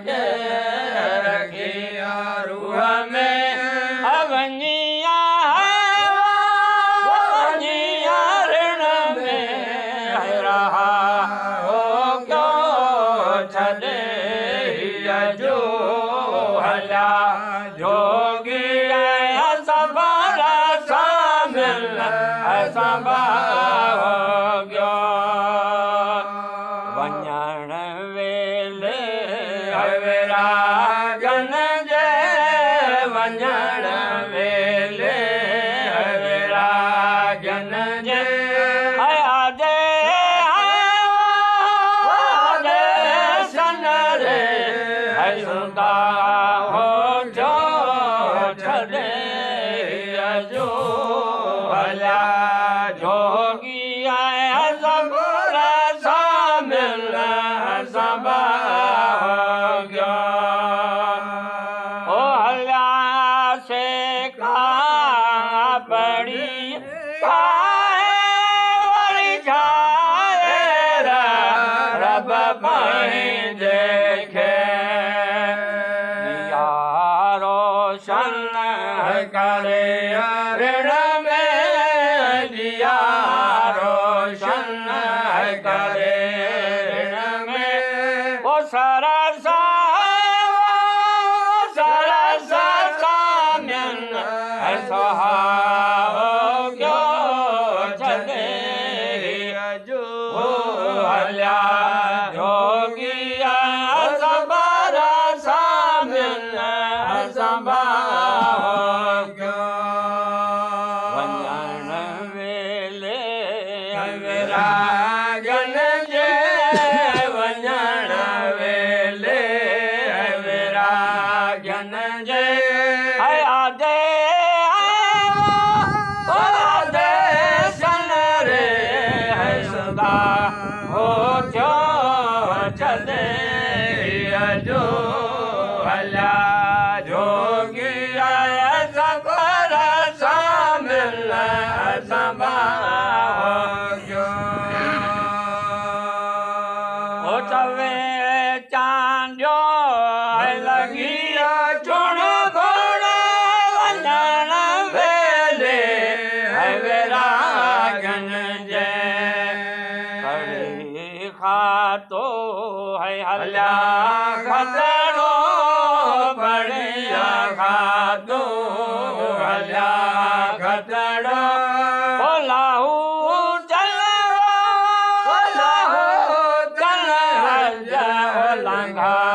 के रखिया रूह में अवनिया ऋण में रहा हो क्यों छदे जो हला जोगी सबरा शामिल सबा हो गयो वञण वेले विरागन जे वञण वेले विरागन जे आदे सन रे हसदा हो जो छदे जो भला जोगी आया सबरा शामिल सबा हो गया ओ हला से कहा पड़ी वरी जाए रब पाई देखे रोशन करे ऋण में दिया रोशन करे ऋण में वो सरसा साम्यन सुहाव क्यों छदे जो हल्या जोगी सबरा शामिल सबा हो गयो वञण वेले विरागन जे वञण वेले विरागन जे आदे सन रे हसदा हो जो छदे जो हला जोगी सबरा शामिल सबा हो गयो ओ चवे चांदियो लगी चुण घोड़ वञण वेले विरागन जे खड़ी खातो है हल्या खतरो बढ़िया खातो हल्या खतरो बोलाहू चल लंघा